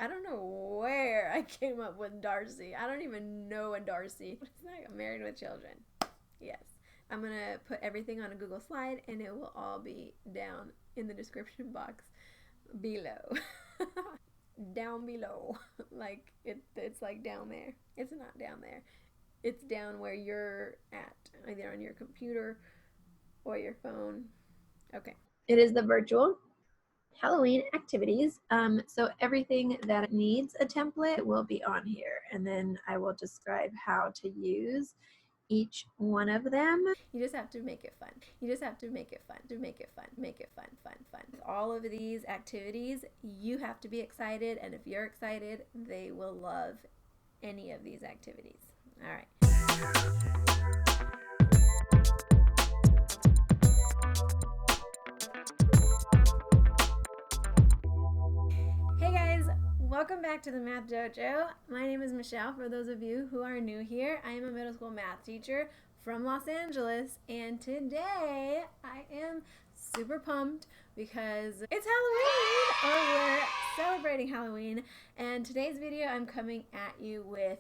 I don't know where I came up with Darcy. I don't even know a Darcy. It's like Married with Children. Yes. I'm going to put everything on a Google slide and it will all be down in the description box below. Down below. Like it's like down there. It's not down there. It's down where you're at, either on your computer or your phone. Okay. It is the virtual Halloween activities. So everything that needs a template will be on here, and then I will describe how to use each one of them. You just have to make it fun. You just have to make it fun, to make it fun, make it fun, fun, fun. All of these activities, you have to be excited, and if you're excited, they will love any of these activities. All right. Hey guys, welcome back to the Math Dojo. My name is Michelle. For those of you who are new here, I am a middle school math teacher from Los Angeles, and today I am super pumped because it's Halloween, or we're celebrating Halloween, and today's video I'm coming at you with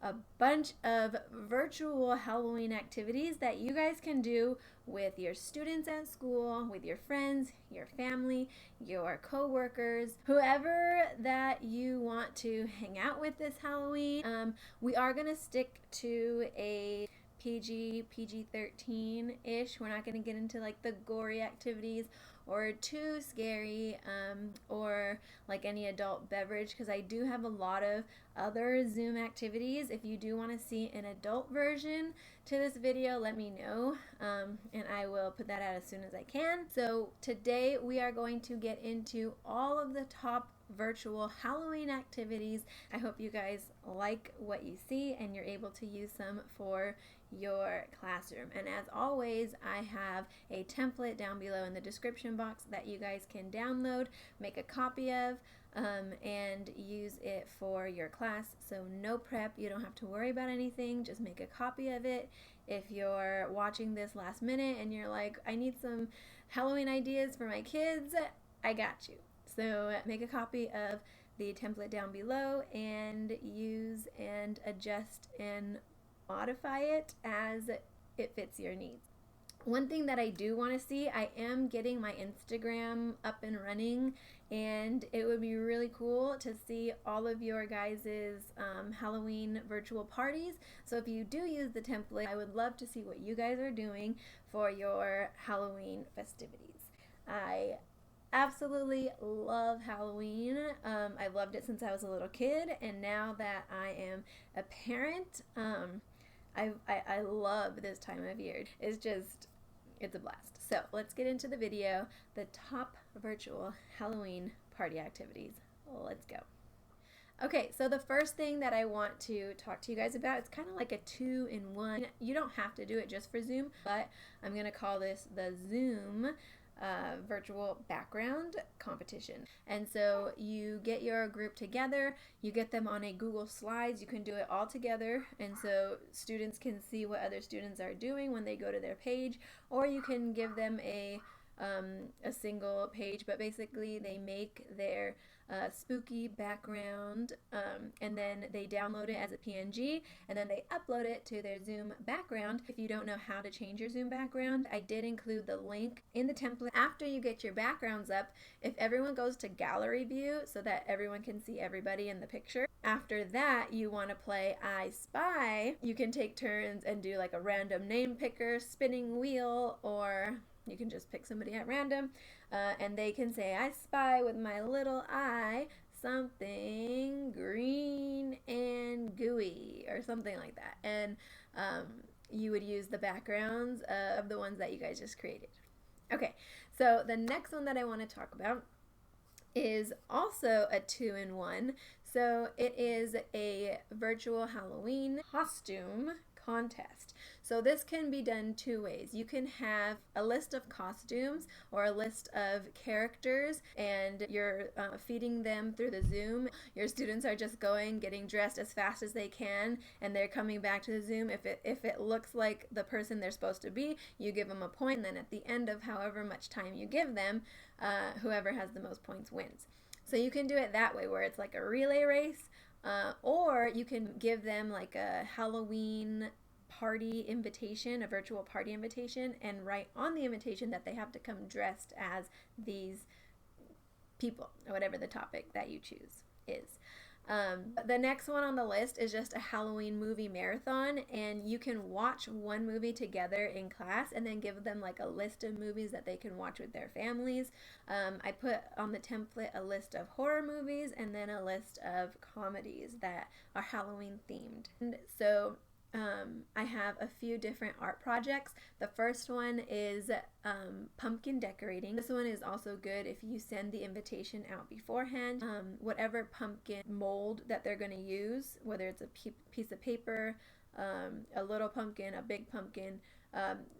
a bunch of virtual Halloween activities that you guys can do with your students at school, with your friends, your family, your co-workers, whoever that you want to hang out with this Halloween. We are going to stick to a PG-13-ish. We're not going to get into like the gory activities or too scary or like any adult beverage, because I do have a lot of other Zoom activities. If you do want to see an adult version to this video, let me know, and I will put that out as soon as I can. So today we are going to get into all of the top virtual Halloween activities. I hope you guys like what you see and you're able to use some for your classroom. And as always, I have a template down below in the description box that you guys can download, make a copy of, and use it for your class. So no prep, you don't have to worry about anything, just make a copy of it. If you're watching this last minute and you're like, I need some Halloween ideas for my kids, I got you. So make a copy of the template down below and use and adjust and modify it as it fits your needs. One thing that I do want to see, I am getting my Instagram up and running, and it would be really cool to see all of your guys' Halloween virtual parties. So if you do use the template, I would love to see what you guys are doing for your Halloween festivities. I absolutely love Halloween. I've loved it since I was a little kid, and now that I am a parent, I love this time of year. It's a blast. So let's get into the video, the top virtual Halloween party activities. Let's go. Okay, so the first thing that I want to talk to you guys about, it's kind of like a 2-in-1. You don't have to do it just for Zoom, but I'm going to call this the Zoom virtual background competition. And so you get your group together, you get them on a Google Slides, you can do it all together, and so students can see what other students are doing when they go to their page, or you can give them a single page, but basically they make their spooky background, and then they download it as a PNG, and then they upload it to their Zoom background. If you don't know how to change your Zoom background, I did include the link in the template. After you get your backgrounds up, if everyone goes to gallery view so that everyone can see everybody in the picture, after that you want to play I Spy. You can take turns and do like a random name picker, spinning wheel, or you can just pick somebody at random, and they can say, I spy with my little eye something green and gooey, or something like that. And you would use the backgrounds of the ones that you guys just created. Okay, so the next one that I want to talk about is also a 2-in-1. So it is a virtual Halloween costume contest. So this can be done two ways. You can have a list of costumes or a list of characters, and you're feeding them through the Zoom. Your students are just getting dressed as fast as they can, and they're coming back to the Zoom. If it looks like the person they're supposed to be, you give them a point, and then at the end of however much time you give them, whoever has the most points wins. So you can do it that way where it's like a relay race, or you can give them like a Halloween party invitation, a virtual party invitation, and write on the invitation that they have to come dressed as these people, or whatever the topic that you choose is. The next one on the list is just a Halloween movie marathon, and you can watch one movie together in class and then give them like a list of movies that they can watch with their families. I put on the template a list of horror movies and then a list of comedies that are Halloween themed. And so I have a few different art projects. The first one is pumpkin decorating. This one is also good if you send the invitation out beforehand. Whatever pumpkin mold that they're going to use, whether it's a piece of paper, a little pumpkin, a big pumpkin,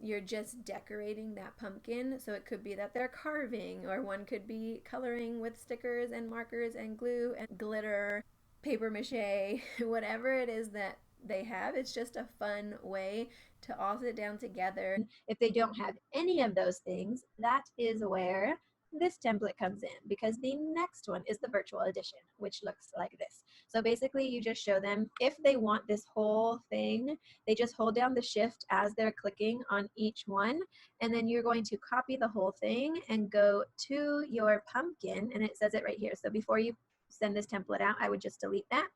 you're just decorating that pumpkin. So it could be that they're carving, or one could be coloring with stickers and markers and glue and glitter, paper mache, whatever it is that they have. It's just a fun way to all sit down together. If they don't have any of those things, that is where this template comes in, because the next one is the virtual edition, which looks like this. So basically you just show them, if they want this whole thing, they just hold down the shift as they're clicking on each one, and then you're going to copy the whole thing and go to your pumpkin, and it says it right here. So before you send this template out, I would just delete that.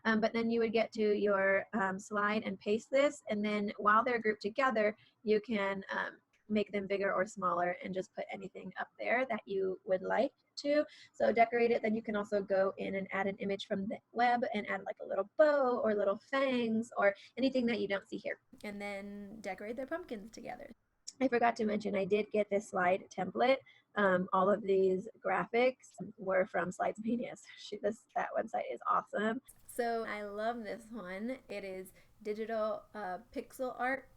But then you would get to your slide and paste this, and then while they're grouped together, you can make them bigger or smaller and just put anything up there that you would like to. So decorate it. Then you can also go in and add an image from the web and add like a little bow or little fangs or anything that you don't see here. And then decorate their pumpkins together. I forgot to mention, I did get this slide template. All of these graphics were from Slidesmania. That website is awesome. So I love this one. It is digital pixel art,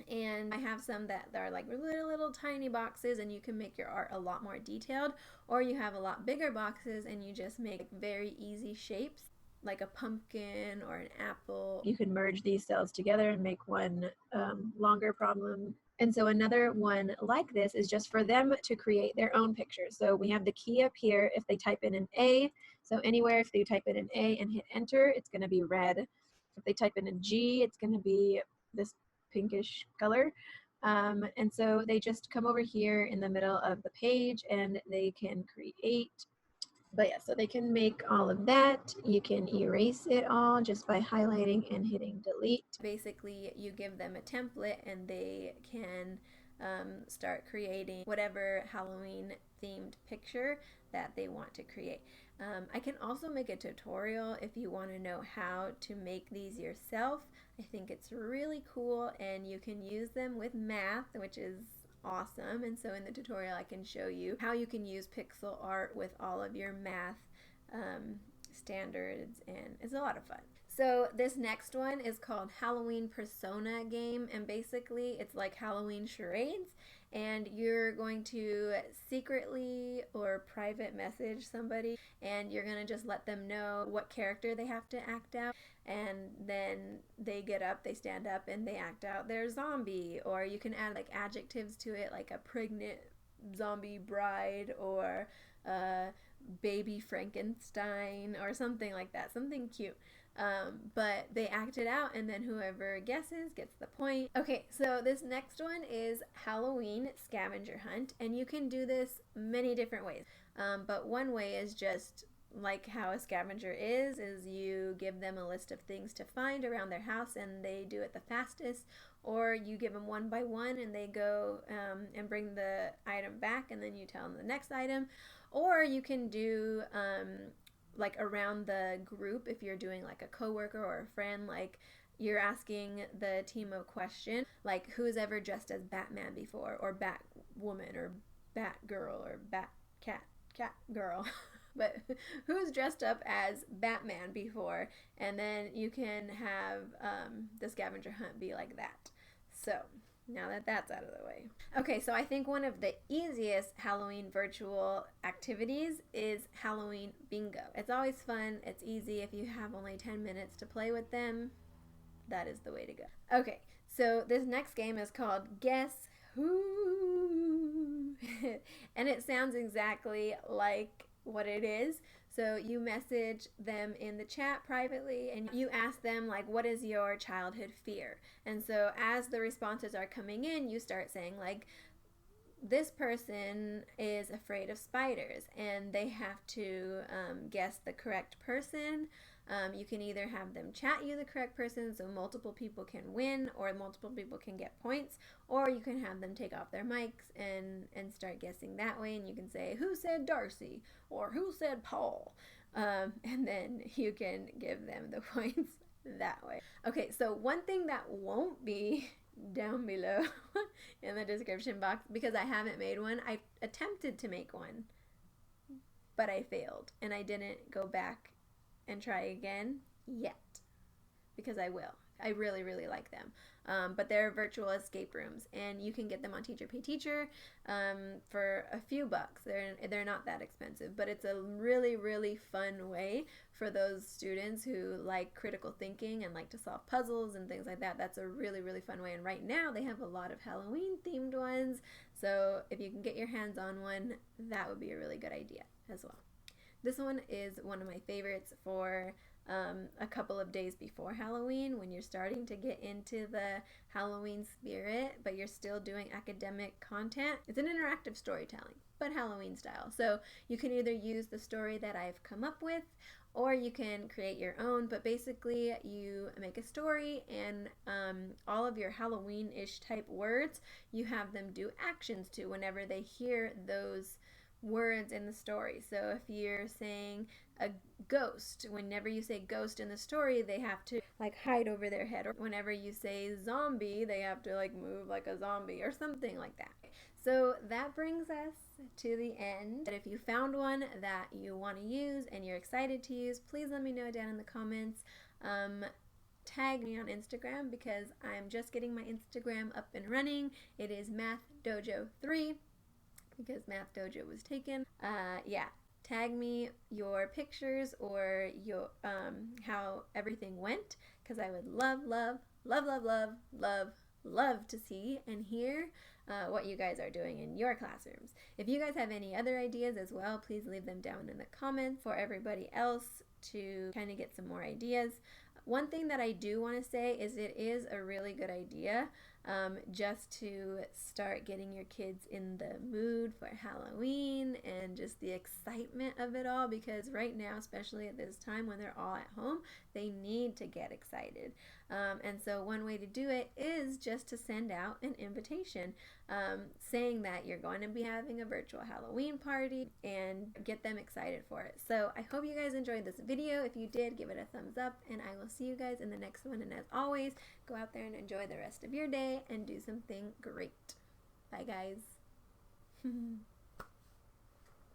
and I have some that are like little tiny boxes, and you can make your art a lot more detailed, or you have a lot bigger boxes and you just make very easy shapes like a pumpkin or an apple. You can merge these cells together and make one longer problem. And so another one like this is just for them to create their own pictures. So we have the key up here. If they type in an A, so anywhere if they type in an A and hit enter, it's going to be red. If they type in a G, it's going to be this pinkish color. And so they just come over here in the middle of the page and they can create. But yeah, so they can make all of that. You can erase it all just by highlighting and hitting delete. Basically, you give them a template and they can start creating whatever Halloween themed picture that they want to create. I can also make a tutorial if you want to know how to make these yourself. I think it's really cool, and you can use them with math, which is awesome. And so in the tutorial I can show you how you can use pixel art with all of your math standards, and it's a lot of fun. So this next one is called Halloween Persona Game, and basically it's like Halloween charades, and you're going to secretly or private message somebody, and you're going to just let them know what character they have to act out, and then they get up, they stand up, and they act out their zombie. Or you can add like adjectives to it, like a pregnant zombie bride, or baby Frankenstein, or something like that, something cute. But they act it out, and then whoever guesses gets the point. Okay, so this next one is Halloween scavenger hunt, and you can do this many different ways. But one way is just like how a scavenger is you give them a list of things to find around their house, and they do it the fastest, or you give them one by one and they go and bring the item back, and then you tell them the next item. Or you can do like around the group, if you're doing like a coworker or a friend, like you're asking the team a question like, who's ever dressed as Batman before, or Batwoman, or Batgirl, or Catgirl but who's dressed up as Batman before, and then you can have the scavenger hunt be like that. So now that that's out of the way. Okay, so I think one of the easiest Halloween virtual activities is Halloween bingo. It's always fun, it's easy. If you have only 10 minutes to play with them, that is the way to go. Okay, so this next game is called Guess Who? And it sounds exactly like what it is. So you message them in the chat privately and you ask them, like, what is your childhood fear? And so as the responses are coming in, you start saying, like, this person is afraid of spiders, and they have to guess the correct person. You can either have them chat you the correct person so multiple people can win or multiple people can get points, or you can have them take off their mics and start guessing that way. And you can say, who said Darcy? Or who said Paul? And then you can give them the points that way. Okay, so one thing that won't be down below in the description box, because I haven't made one. I attempted to make one, but I failed, and I didn't go back and try again yet, because I will. I really, really like them. But they're virtual escape rooms, and you can get them on Teacher Pay Teacher for a few bucks. They're not that expensive, but it's a really, really fun way for those students who like critical thinking and like to solve puzzles and things like that. That's a really, really fun way. And right now they have a lot of Halloween themed ones. So if you can get your hands on one, that would be a really good idea as well. This one is one of my favorites for a couple of days before Halloween, when you're starting to get into the Halloween spirit, but you're still doing academic content. It's an interactive storytelling, but Halloween style. So you can either use the story that I've come up with, or you can create your own. But basically, you make a story, and all of your Halloween-ish type words, you have them do actions to whenever they hear those words in the story. So if you're saying a ghost, whenever you say ghost in the story, they have to like hide over their head. Or whenever you say zombie, they have to like move like a zombie or something like that. So that brings us to the end. But if you found one that you want to use and you're excited to use, please let me know down in the comments. Tag me on Instagram, because I'm just getting my Instagram up and running. It is Math Dojo 3. Because Math Dojo was taken. Yeah, tag me your pictures or your how everything went, because I would love, love, love, love, love, love, love to see and hear what you guys are doing in your classrooms. If you guys have any other ideas as well, please leave them down in the comments for everybody else to kind of get some more ideas. One thing that I do want to say is it is a really good idea just to start getting your kids in the mood for Halloween and just the excitement of it all, because right now, especially at this time when they're all at home, they need to get excited. And so one way to do it is just to send out an invitation saying that you're going to be having a virtual Halloween party and get them excited for it. So I hope you guys enjoyed this video. If you did, give it a thumbs up, and I will see you guys in the next one. And as always, go out there and enjoy the rest of your day and do something great. Bye, guys.